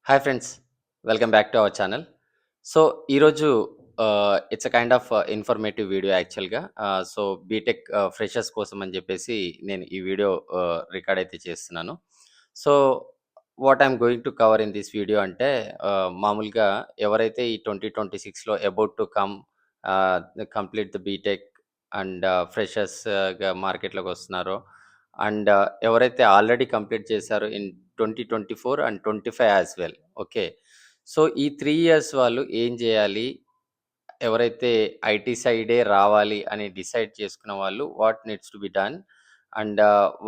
Hi friends, welcome back to our channel. So, ఈరోజు it's a kind of informative video యాక్చువల్‌గా. So, BTech freshers కోసం అని చెప్పేసి నేను ఈ వీడియో రికార్డ్ అయితే చేస్తున్నాను. So, what I'm going to cover in this video అంటే మామూలుగా ఎవరైతే ఈ 2026లో about to come ah, complete the BTech and ఫ్రెషర్స్‌గా మార్కెట్‌లోకి వస్తున్నారో అండ్ ఎవరైతే ఆల్రెడీ కంప్లీట్ చేశారో in 2024 and 25 as well. Okay. So, ఈ 3 ఇయర్స్ వాళ్ళు ఏం జేయాలి? ఎవరైతే ఐటీ సైడే రావాలి అని డిసైడ్ చేసుకున్న వాళ్ళు what needs to be done and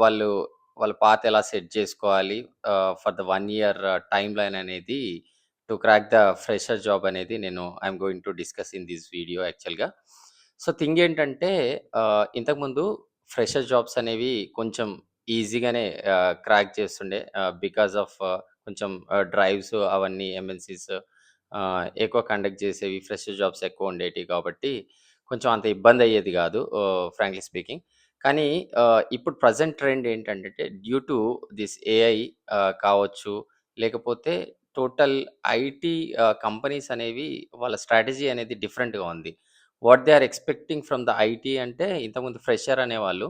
వాళ్ళు వాళ్ళ పాత్ ఎలా సెట్ చేసుకోవాలి ఫర్ ద 1 ఇయర్ టైమ్‌లైన్ అనేది to crack the fresher job అనేది నేను I'm going to discuss in this video యాక్చువల్‌గా. సో, థింగ్ ఏంటంటే ఇంతకుముందు ఫ్రెషర్ జాబ్స్ అనేవి కొంచెం ఈజీగానే క్రాక్ చేస్తుండే. బికాస్ ఆఫ్ కొంచెం డ్రైవ్స్ అవన్నీ ఎంఎన్‌సీస్ ఎక్కువ కండక్ట్ చేసేవి. ఫ్రెషర్ జాబ్స్ ఎక్కువ ఉండేటివి కాబట్టి కొంచెం అంత ఇబ్బంది అయ్యేది కాదు ఫ్రాంక్లీ స్పీకింగ్. కానీ ఇప్పుడు ప్రెజెంట్ ట్రెండ్ ఏంటంటే డ్యూ టు దిస్ ఏఐ కావచ్చు, లేకపోతే టోటల్ ఐటీ కంపెనీస్ అనేవి వాళ్ళ స్ట్రాటజీ అనేది డిఫరెంట్‌గా ఉంది. What they are expecting from the IT అంటే ఇంతకుముందు ఫ్రెషర్ అనేవాళ్ళు.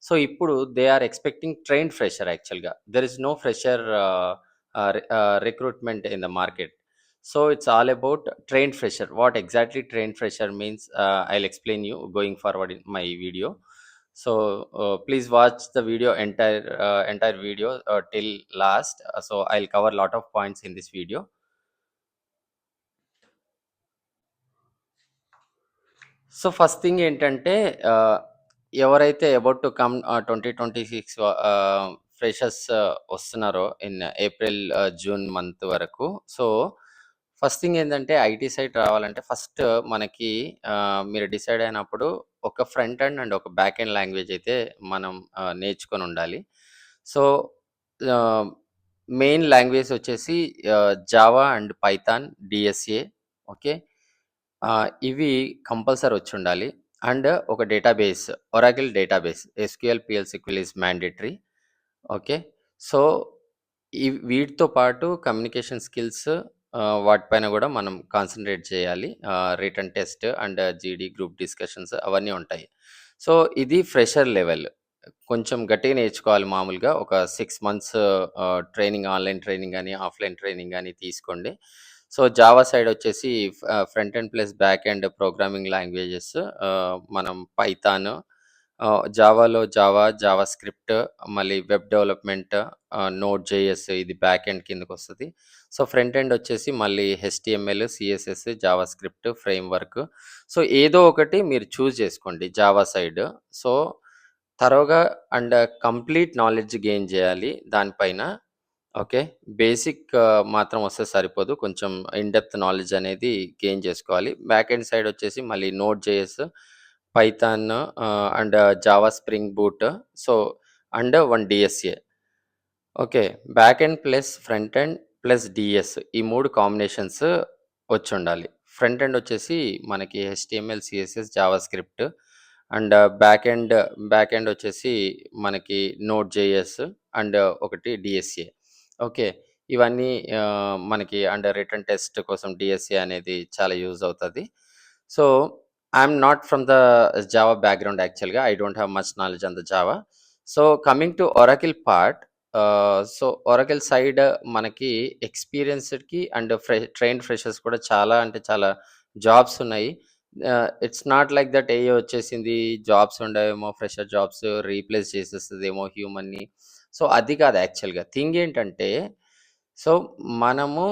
సో, ఇప్పుడు they are expecting trained fresher యాక్చువల్‌గా. There is no fresher recruitment in the market. So it's all about trained fresher. What exactly trained fresher means, I'll explain you going forward in my video. So please watch the video entire video till last. So I'll cover a lot of points in this video. So, first thing ఏంటంటే ah, ఎవరైతే about to come 2026 freshers వస్తున్నారో in April, June month వరకు. So, first thing ఏందంటే IT side రావాలంటే first మనకి మీరు decide అయినప్పుడు ఒక ఫ్రంట్ ఎండ్ అండ్ ఒక బ్యాక్ ఎండ్ లాంగ్వేజ్ అయితే మనం నేర్చుకొనుండాలి. సో, ఆహ్, మెయిన్ లాంగ్వేజ్ వచ్చేసి Java and Python, DSA. Okay. ఇవి కంపల్సరీ వచ్చుండాలి. అండ్ ఒక database, Oracle database, SQL, PL is mandatory. Okay. So, వీటితో పాటు కమ్యూనికేషన్ స్కిల్స్ వాటిపైన గూడా మనం కాన్సంట్రేట్ చేయాలి. రిటన్ టెస్ట్ అండ్ జీడీ గ్రూప్ డిస్కషన్స్ అవన్నీ ఉంటాయి. సో, ఇది ఫ్రెషర్ లెవెల్. కొంచెం గట్టిగా నేర్చుకోవాలి మామూలుగా. ఒక 6 మంత్స్ ట్రైనింగ్, ఆన్‌లైన్ ట్రైనింగ్ గాని, ఆఫ్‌లైన్ ట్రైనింగ్ గాని తీసుకోండి. సో, జావా సైడ్ వచ్చేసి front end plus back end programming languages మనం పైథాన్, జావాలో జావా స్క్రిప్ట్, మళ్ళీ వెబ్ డెవలప్‌మెంట్, నోడ్ జేఎస్ ఇది బ్యాక్ ఎండ్ కిందకొస్తది. సో, ఫ్రంట్ ఎండ్ వచ్చేసి మళ్ళీ HTML, CSS, JavaScript, framework. So, ఏదో ఒకటి మీరు చూజ్ చేసుకోండి జావా సైడ్. సో, థరోగా అండ్ కంప్లీట్ నాలెడ్జ్ గెయిన్ జేయాలి దానిపైన. ఓకే. బేసిక్ మాత్రం వస్తే సరిపోదు. కొంచెం ఇన్ డెప్త్ నాలెడ్జ్ అనేది గెయిన్ చేసుకోవాలి. బ్యాక్ ఎండ్ సైడ్ వచ్చేసి మళ్ళీ Node JS, Python and Java Spring Boot. So, and 1 DSA. Okay. Back end plus front end plus DS ఈ 3 కాంబినేషన్స్ వచ్చుండాలి. ఫ్రంట్ ఎండ్ వచ్చేసి మనకి HTML, CSS, JavaScript and back end వచ్చేసి మనకి Node JS and ఒకటి DSA. Okay. ఇవన్నీ మనకి and written test కోసం డీఎస్ఏ అనేది చాలా యూజ్ అవుతది. So, I'm not from the Java background యాక్చువల్‌గా. I don't have much knowledge on the Java. So, coming to Oracle part. So, Oracle side మనకి ఎక్స్‌పీరియన్స్‌డ్‌కి and trained freshers కూడా చాలా అంటే చాలా జాబ్స్ ఉన్నాయి. It's not like that AI వచ్చేసింది. Jobs ఉండవేమో, fresher jobs replace చేసేస్తదేమో హ్యూమన్‌ని. సో, అది కాదు యాక్చువల్‌గా. థింగ్ ఏంటంటే, సో, మనము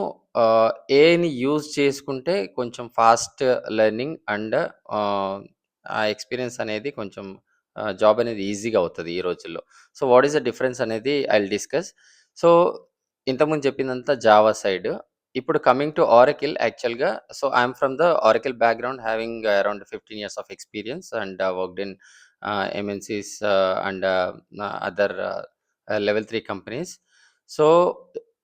ఏఐని యూజ్ చేసుకుంటే కొంచెం ఫాస్ట్ లెర్నింగ్ అండ్ ఆహ్, ఆ ఎక్స్‌పీరియన్స్ అనేది కొంచెం జాబ్ అనేది ఈజీగా అవుతది ఈ రోజుల్లో. So, what is the difference అనేది ఐ విల్ డిస్కస్. సో, ఇంతకుముందు చెప్పిందంతా జావా సైడ్. ఇప్పుడు కమింగ్ టు ఆరకిల్ యాక్చువల్‌గా. So, I am from the Oracle background having around 15 years of experience and worked in MNCs and other level 3 companies. So,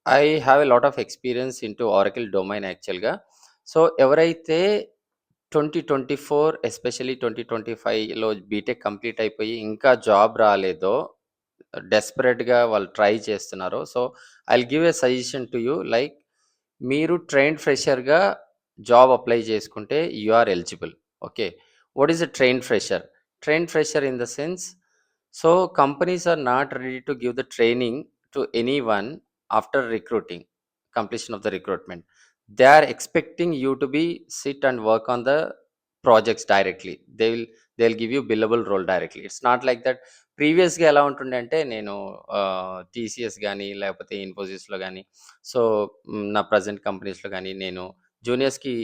I have a lot of experience into Oracle domain యాక్చువల్‌గా. So, ఎవరైతే 2024 especially 2025లో BTech complete అయిపోయి ఇంకా job రాలేదో, డెస్పరేట్‌గా వాళ్ళు try చేస్తున్నారో, so, I will give a suggestion to you like మీరు trained ఫ్రెషర్‌గా job apply చేసుకుంటే you are eligible. Okay. What is a trained fresher? Trained fresher in the sense, so companies are not ready to give the training to anyone after recruiting, completion of the recruitment. They are expecting you to be sit and work on the projects directly. They'll give you billable role directly. It's not like that. ప్రీవియస్‌గా ఎలా ఉంటుండే అంటే నేను TCS గాని, లేకపోతే ఇన్ఫోసిస్‌లో గాని, so నా present కంపెనీస్‌లో గాని నేను జూనియర్స్‌కి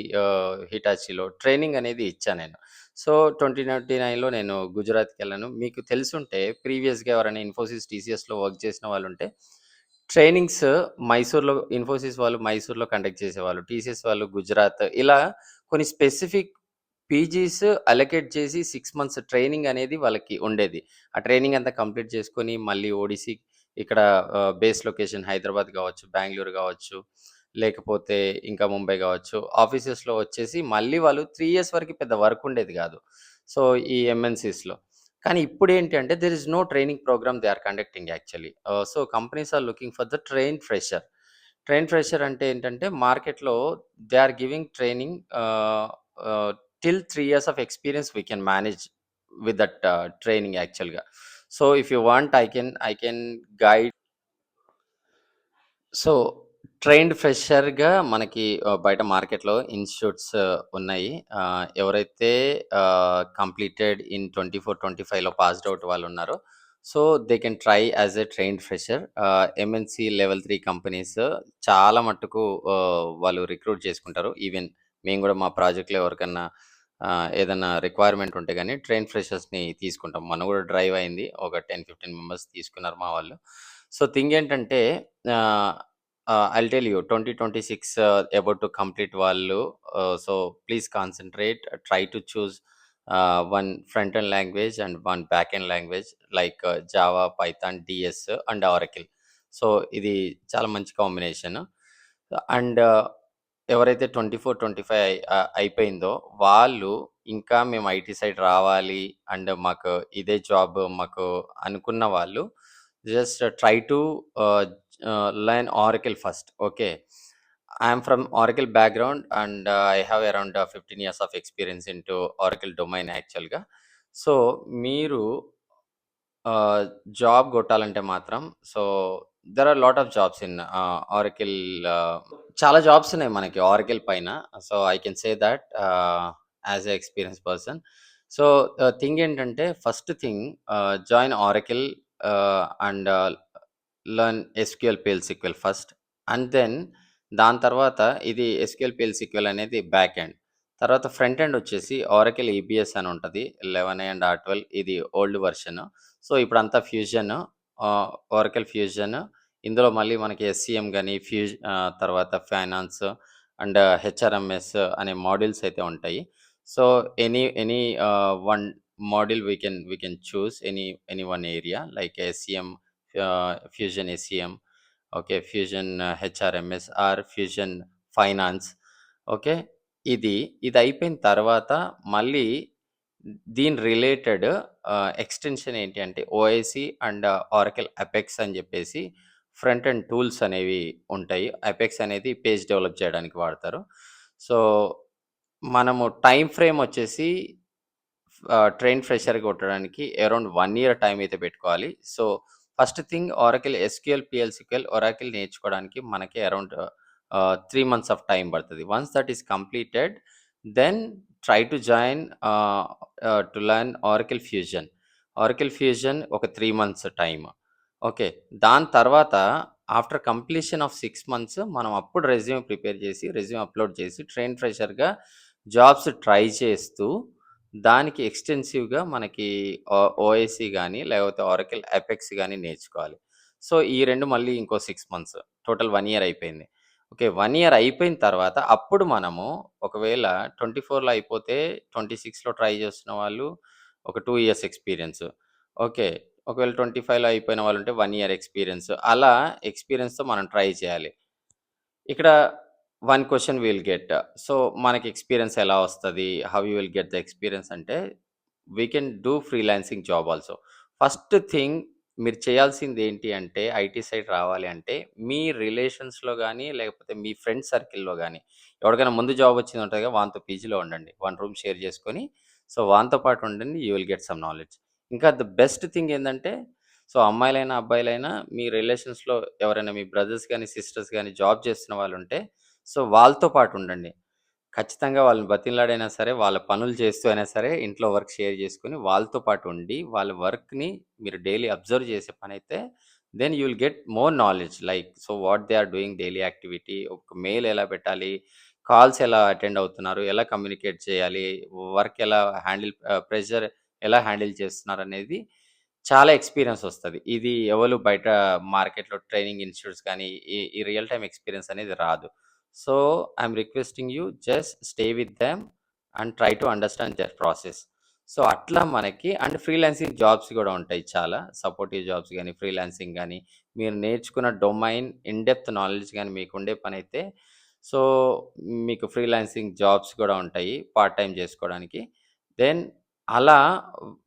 హిటాచీలో ట్రైనింగ్ అనేది ఇచ్చా నేను. సో 2029లో నేను గుజరాత్‌కెళ్ళాను. మీకు తెలిసుంటే ప్రీవియస్‌గా ఎవరైనా ఇన్ఫోసిస్, టీసీఎస్‌లో వర్క్ చేసిన వాళ్ళుంటే ట్రైనింగ్స్ మైసూర్‌లో, ఇన్ఫోసిస్ వాళ్ళు మైసూర్‌లో కండక్ట్ చేసేవాళ్ళు. టీసీఎస్ వాళ్ళు గుజరాత్, ఇలా కొన్ని స్పెసిఫిక్ పీజీస్ అలొకేట్ చేసి 6 మంత్స్ ట్రైనింగ్ అనేది వాళ్ళకి ఉండేది. ఆ ట్రైనింగ్ అంతా కంప్లీట్ చేసుకొని మళ్ళీ ఓడిసి ఇక్కడ బేస్ లొకేషన్ హైదరాబాద్ కావచ్చు, బెంగుళూరు కావచ్చు, లేకపోతే ఇంకా ముంబై కావచ్చు. ఆఫీసెస్‌లో వచ్చేసి మళ్ళీ వాళ్ళు 3 ఇయర్స్ వరకు పెద్ద వర్క్ ఉండేది కాదు. సో, ఈ ఎంఎన్‌సీస్‌లో. కానీ ఇప్పుడేంటి అంటే there is no training program they are conducting actually. So, companies are looking for the trained fresher. Trained fresher అంటే ఏంటంటే మార్కెట్‌లో they are giving training ah, till 3 years of experience we can manage with that training యాక్చువల్‌గా. So, if you want I can guide. So, trained ఫ్రెషర్‌గా మనకి బయట మార్కెట్‌లో institutes ఉన్నాయి. ఎవరైతే కంప్లీటెడ్ ఇన్ 24, 25లో పాస్డ్ ఔట్ వాళ్ళున్నారో, so, they can try as a trained ఫ్రెషర్. ఎంఎన్‌సి లెవెల్ 3 కంపెనీస్ చాలా మట్టుకు వాళ్ళు రిక్రూట్ చేసుకుంటారు. ఈవెన్ మేము గూడా మా ప్రాజెక్ట్‌లో ఎవరికన్నా ఏదన్నా రిక్వైర్మెంట్ ఉంటే గాని ట్రైన్డ్ ఫ్రెషర్స్‌ని తీసుకుంటాం. మొన్న గూడా డ్రైవ్ అయింది. ఒక 10, 15 మెంబర్స్ తీసుకున్నారు మా వాళ్ళు. సో, థింగ్ ఏంటంటే ఆహ్ I'll tell you, 2026 about to complete వాళ్ళు. So please concentrate. Try to choose one front end language and one back end language like Java, Python, DS and Oracle. So ఇది చాలా మంచి combination. And ఎవరైతే 24, 25 అయిపోయిందో వాళ్ళు ఇంకా మేము ఐటీ సైడ్ రావాలి అండ్ మాకు ఇదే జాబ్ మాకు అనుకున్న వాళ్ళు just try to learn Oracle first. Okay. I am from Oracle background and I have around 15 years of experience into Oracle domain యాక్చువల్‌గా. సో, మీరు జాబ్ కొట్టాలంటే మాత్రం, so, there are lot of jobs in Oracle. చాలా jobs ఉన్నాయి మనకి Oracle పైన. So, I can say that as a experience person. So, thing ఏంటంటే first thing join Oracle and learn SQL, PL SQL first. And then దాని తర్వాత ఇది SQL, PL SQL అనేది back end. తర్వాత ఫ్రంట్ ఎండ్ వచ్చేసి Oracle EBS అని ఉంటది. 11 and R12 ఇది ఓల్డ్ వెర్షన్. సో, ఇప్పుడంతా ఫ్యూజన్, ఓరకిల్ ఫ్యూజన్. ఇందులో మళ్ళీ మనకి ఎస్సీఎం గాని, తర్వాత ఫైనాన్స్ అండ్ హెచ్ఆర్ఎంఎస్ అనే మాడ్యూల్స్ అయితే ఉంటాయి. So, any one module we can choose any one area like SCM, fusion SCM, okay, fusion HRMS or fusion finance. Okay. ఇది అయిపోయిన తర్వాత మళ్ళీ దీని రిలేటెడ్ ఎక్స్‌టెన్షన్ ఏంటి అంటే ఓఐసీ అండ్ ఆరకిల్ అపెక్స్ అని చెప్పేసి ఫ్రంట్ ఎండ్ టూల్స్ అనేవి ఉంటాయి. అపెక్స్ అనేది పేజ్ డెవలప్ చేయడానికి వాడతారు. సో, మనము టైమ్ ఫ్రేమ్ వచ్చేసి ట్రైన్ ఫ్రెషర్‌గా కొట్టడానికి అరౌండ్ 1 ఇయర్ టైమ్ అయితే పెట్టుకోవాలి. So, first thing Oracle SQL, PL SQL, Oracle నేర్చుకోవడానికి మనకి అరౌండ్ 3 మంత్స్ ఆఫ్ టైమ్ పడతది. Once that is completed, then try to join to learn Oracle fusion. Oracle fusion ఒక 3 months time. Okay. దాని తర్వాత after completion of 6 months మనం అప్పుడు resume prepare చేసి, resume upload చేసి ట్రైన్ ఫ్రెషర్‌గా జాబ్స్ ట్రై చేస్తూ దానికి ఎక్స్‌టెన్సివ్‌గా మనకి ఓఐసీ గాని, లేకపోతే ఒరాకిల్ అపెక్స్ గాని నేర్చుకోవాలి. సో, ఈ 2 మళ్ళీ ఇంకో 6 మంత్స్. టోటల్ 1 ఇయర్ అయిపోయింది. ఓకే. 1 ఇయర్ అయిపోయిన తర్వాత అప్పుడు మనము ఒకవేళ 24లో అయిపోతే 26లో ట్రై చేస్తున్న వాళ్ళు ఒక 2 ఇయర్స్ ఎక్స్‌పీరియన్స్. ఓకే. ఒకవేళ 25లో అయిపోయిన వాళ్ళుంటే 1 ఇయర్ ఎక్స్‌పీరియన్స్. అలా ఎక్స్‌పీరియన్స్‌తో మనం ట్రై చేయాలి. ఇక్కడ one question we will get. So, మనకి ఎక్స్‌పీరియన్స్ ఎలా వస్తది? How you will get the experience అంటే, we can do freelancing job also. First thing మీరు చేయాల్సింది ఏంటి అంటే ఐటీ సైడ్ రావాలి అంటే మీ రిలేషన్స్‌లో గాని, లేకపోతే మీ ఫ్రెండ్ సర్కిల్‌లో గాని ఎవరికైనా ముందు జాబ్ వచ్చింది ఉంటది కదా! వానితో పీజీలో ఉండండి. వన్ రూమ్ షేర్ చేసుకొని సో, వానితో పాటు ఉండండి. You will get some knowledge. ఇంకా ద బెస్ట్ థింగ్ ఏందంటే సో, అమ్మాయిలైనా, అబ్బాయిలైనా మీ రిలేషన్స్‌లో ఎవరైనా మీ బ్రదర్స్ గాని, సిస్టర్స్ గాని జాబ్ చేస్తున్న వాళ్ళుంటే సో, వాళ్ళతో పాటు ఉండండి. ఖచ్చితంగా వాళ్ళని బతిమలాడైనా సరే, వాళ్ళ పనులు చేస్తూ అయినా సరే, ఇంట్లో వర్క్ షేర్ చేసుకొని, వాళ్ళతో పాటు ఉండి, వాళ్ళ వర్క్‌ని మీరు డైలీ అబ్జర్వ్ చేసే పనైతే, then you will get more knowledge. Like so, what they are doing daily activity, ఒక మెయిల్ ఎలా పెట్టాలి, కాల్స్ ఎలా అటెండ్ అవుతున్నారు, ఎలా కమ్యూనికేట్ చేయాలి, వర్క్ ఎలా ప్రెషర్ ఎలా హ్యాండిల్ చేస్తున్నారనేది చాలా ఎక్స్‌పీరియన్స్ ఒస్తది. ఇది ఎవలు బయట మార్కెట్‌లో ట్రైనింగ్ ఇన్‌స్టిట్యూట్స్ కానీ, ఈ రియల్ టైమ్ ఎక్స్‌పీరియన్స్ అనేది రాదు. So, I'm requesting you just stay with them and try to understand their process. So, అట్లా మనకి అండ్ ఫ్రీలాన్సింగ్ జాబ్స్ గూడా ఉంటాయి చాలా. సపోర్టివ్ జాబ్స్ గాని, ఫ్రీలాన్సింగ్ గాని, మీరు నేర్చుకున్న డొమైన్ ఇన్ డెప్త్ నాలెడ్జ్ గాని మీకుండే పనైతే, సో, మీకు ఫ్రీలాన్సింగ్ జాబ్స్ గూడా ఉంటాయి పార్ట్ టైమ్ జేసుకోవడానికి. దెన్ అలా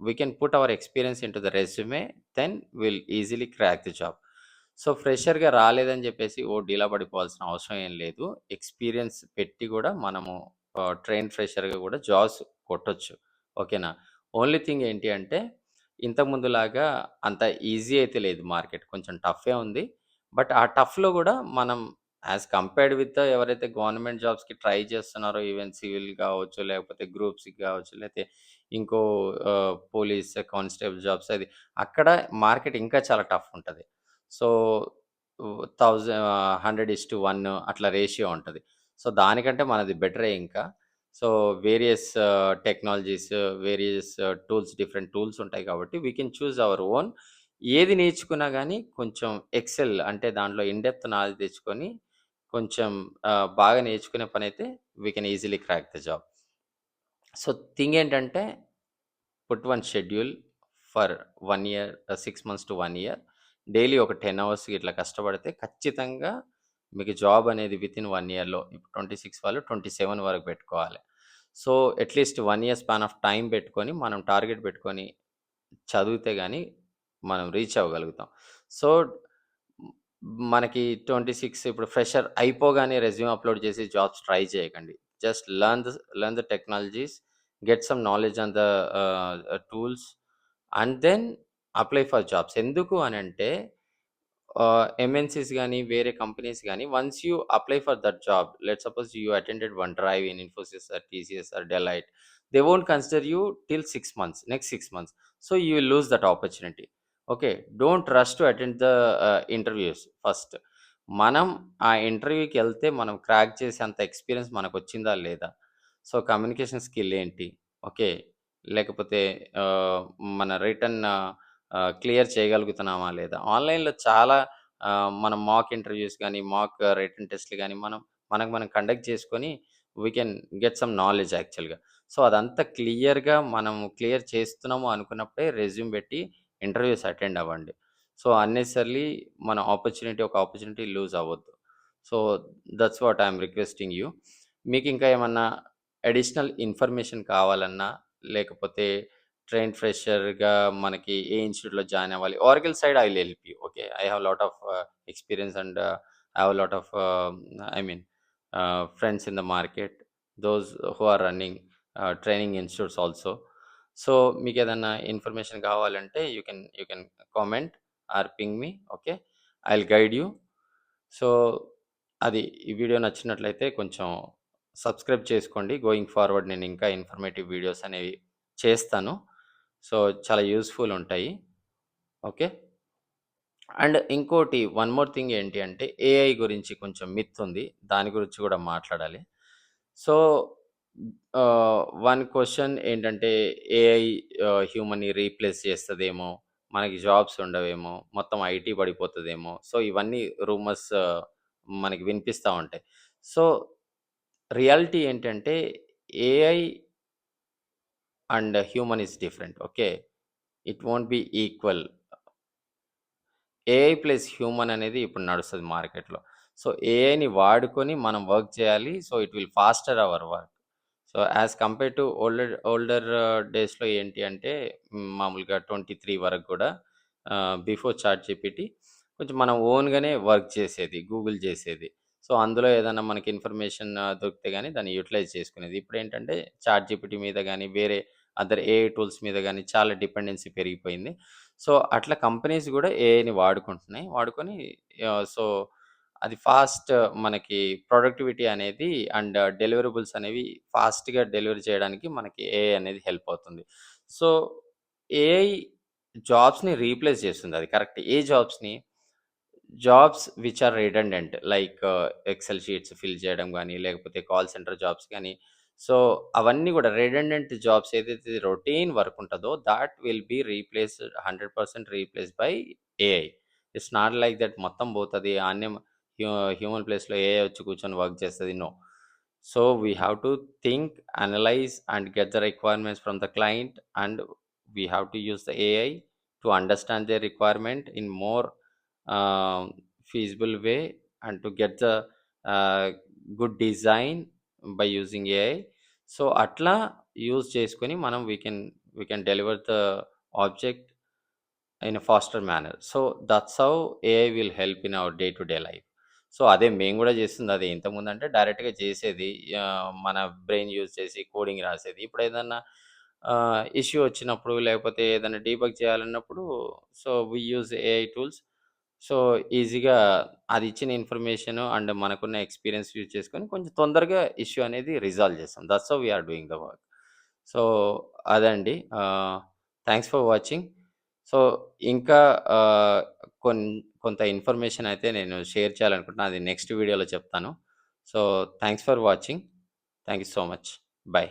we can put our experience into the resume. Then will easily crack the job. So, ఫ్రెషర్‌గా రాలేదని జెప్పేసి డీలా పడిపోవాల్సిన అవసరం ఏం లేదు. ఎక్స్‌పీరియన్స్ పెట్టి గూడా మనము ట్రైన్డ్ ఫ్రెషర్‌గా గూడా జాబ్స్ కొట్టొచ్చు. ఓకేనా? ఓన్లీ థింగ్ ఏంటి అంటే, ఇంతకుముందులాగా అంత ఈజీ అయితే లేదు మార్కెట్. కొంచెం టఫే ఉంది. బట్ ఆ టఫ్‌లో గూడా మనం యాస్ కంపేర్డ్ విత్ ఎవరైతే గవర్నమెంట్ జాబ్స్‌కి ట్రై చేస్తున్నారో ఈవెన్ సివిల్ గావచ్చు, లేకపోతే గ్రూప్స్‌కి గావచ్చు, లేతే ఇంకో పోలీస్ కానిస్టేబుల్ జాబ్స్ అది అక్కడ మార్కెట్ ఇంకా చాలా టఫ్ ఉంటది. సో, 100:1 అట్లా రేషియో ఉంటది. సో, దానికంటే మనది బెటరే ఇంకా. So, various technologies, various different tools ఉంటాయి కాబట్టి we can choose our own. ఏది నేర్చుకున్నా గానీ కొంచెం ఎక్సెల్ అంటే దాంట్లో ఇన్ డెప్త్ నాలెడ్జ్ తెచ్చుకొని కొంచెం బాగా నేర్చుకునే పనైతే we can easily crack the job. So, thing ఏంటంటే put one schedule for 1 year 6 months to 1 year. Daily ఒక 10 అవర్స్ ఇట్లా కష్టపడితే ఖచ్చితంగా మీకు జాబ్ అనేది వితిన్ 1 ఇయర్‌లో ఇప్పుడు 26 వాళ్ళు 27 వరకు పెట్టుకోవాలి. So, at least 1 year span of time పెట్టుకొని మనం టార్గెట్ పెట్టుకొని చదివితే గాని మనం రీచ్ అవ్వగలుగుతాం. సో, మనకి 26 ఇప్పుడు ఫ్రెషర్ అయిపోగానే రెజ్యూమ్ అప్‌లోడ్ చేసి జాబ్స్ ట్రై చేయకండి. Just learn the technologies, get some knowledge on the tools and then apply for jobs. ఎందుకు అనంటే ఎంఎన్‌సీస్ గాని, వేరే కంపెనీస్ గాని once you apply for that job, let's suppose you attended one drive in Infosys or TCS or Deloitte. They won't consider you till 6 months, next 6 months. So, you will lose that opportunity. Okay. Don't rush to attend the interviews first. మనం ఆ ఇంటర్‌వ్యూకెళ్తే మనం crack చేసేంత experience మనకొచ్చిందా లేదా? So, communication skill ఏంటి? Okay. లేకపోతే ఆహ్, మన return clear చేయగలుగుతున్నామా లేదా? ఆన్‌లైన్‌లో చాలా మనం మాక్ ఇంటర్‌వ్యూస్ గాని, మాక్ రిటన్ టెస్ట్‌లు గాని మనకు మనం కండక్ట్ చేసుకొని we can get some knowledge యాక్చువల్‌గా. సో, అదంతా క్లియర్‌గా మనం క్లియర్ చేస్తున్నాము అనుకున్నప్పుడే రెజ్యూమ్ పెట్టి ఇంటర్‌వ్యూస్ అటెండ్ అవ్వండి. సో, అన్నెసెసరీలీ మన ఒక ఆపర్చునిటీ లూజ్ అవ్వద్దు. So, that's what I am requesting you. మీకింకా ఏమన్నా అడిషనల్ ఇన్ఫర్మేషన్ కావాలన్నా, లేకపోతే ట్రైన్డ్ ఫ్రెషర్‌గా మనకి ఏ ఇన్‌స్టిట్యూట్‌లో జాయిన్ అవ్వాలి. Oracle side I will help you. Okay. I have lot of experience and I have lot of I mean friends in the market. Those who are running training institutes also. So, మీకేదన్నా information కావాలంటే you can comment or ping me. Okay. I will guide you. So, అది ఈ video నచ్చినట్లయితే కొంచెం subscribe చేసుకోండి. Going forward నేను ఇంకా informative videos అనేవి చేస్తాను. సో, చాలా యూజ్‌ఫుల్ ఉంటాయి. ఓకే. అండ్ ఇంకోటి వన్ మోర్ థింగ్ ఏంటి అంటే ఏఐ గురించి కొంచెం మిత్ ఉంది. దాని గురించి కూడా మాట్లాడాలి. సో, వన్ క్వెషన్ ఏంటంటే ఏఐ హ్యూమన్‌ని రీప్లేస్ చేస్తదేమో, మనకి జాబ్స్ ఉండవేమో, మొత్తం ఐటీ పడిపోతదేమో. సో, ఇవన్నీ రూమర్స్ మనకి వినిపిస్తా ఉంటాయి. సో, రియాలిటీ ఏంటంటే AI and human is different. Okay. It won't be equal. AI plus human అనేది ఇప్పుడు నడుస్తది మార్కెట్‌లో. సో, ఏఐని వాడుకొని మనం వర్క్ చేయాలి. So, it will faster our work. So, as compare to older older డేస్‌లో ఏంటి అంటే మామూలుగా 23 వరకు గూడా బిఫోర్ చాట్‌జీపీటీ కొంచెం మనం ఓన్‌గానే వర్క్ చేసేది. గూగుల్ చేసేది. సో, అందులో ఏదన్నా మనకి ఇన్ఫర్మేషన్ దొరికితే గాని దాన్ని యుటిలైజ్ చేసుకునేది. ఇప్పుడేంటంటే చాట్‌జీపీటీ మీద గాని, వేరే అదర్ ఏఐ టూల్స్ మీద గాని చాలా డిపెండెన్సీ పెరిగిపోయింది. సో, అట్లా కంపెనీస్ గూడా ఏఐని వాడుకుంటున్నాయి. వాడుకొని సో, అది ఫాస్ట్ మనకి ప్రొడక్టివిటీ అనేది అండ్ డెలివరబుల్స్ అనేవి ఫాస్ట్‌గా డెలివరీ చేయడానికి మనకి ఏఐ అనేది హెల్ప్ అవుతుంది. సో, ఏఐ జాబ్స్‌ని రీప్లేస్ చేస్తుంది. అది కరెక్ట్. ఏ జాబ్స్‌ని? Jobs which are redundant like Excel sheets fill చేయడం గానీ, లేకపోతే కాల్ సెంటర్ జాబ్స్ గానీ, సో, అవన్నీ గూడా రిడెండెంట్ జాబ్స్ ఏదైతే రొటీన్ వర్క్ ఉంటదో that will be replaced 100% replaced by AI. It's not like that మొత్తం పోతది. ఆడనే హ్యూ హ్యూమన్ ప్లేస్‌లో ఏఐ వచ్చి కూర్చొని వర్క్ చేస్తది. No. So, we have to think, analyze, and get the requirements from the client, and we have to use the AI to understand their requirement in more feasible way, and to get the uh, good design by using AI. So, అట్లా use చేసుకొని మనం we can deliver the object in a faster manner. So, that's how AI will help in our day to day life. So, అదే మేము గూడా చేస్తుందదే. ఇంతకుముందంటే డైరెక్ట్‌గా చేసేది. మన brain use చేసి కోడింగ్ రాసేది. ఇప్పుడేదన్నా ఇష్యూ వచ్చినప్పుడు, లేకపోతే ఏదైనా డీబగ్ చేయాలన్నప్పుడు so, we use AI tools. So, ఈజీగా అదిచ్చిన ఇన్ఫర్మేషను అండ్ మనకున్న ఎక్స్‌పీరియన్స్ యూజ్ చేసుకొని కొంచెం తొందరగా ఇష్యూ అనేది రిజాల్వ్ చేస్తాం. That's how we are doing the work. So, అదండి. Thanks for watching. సో, ఇంకా ఆహ్, కొన్ కొంత ఇన్ఫర్మేషన్ అయితే నేను షేర్ చేయాలనుకుంటున్నా. అది నెక్స్ట్ వీడియోలో చెప్తాను. So, thanks for watching. Thank you so much. By.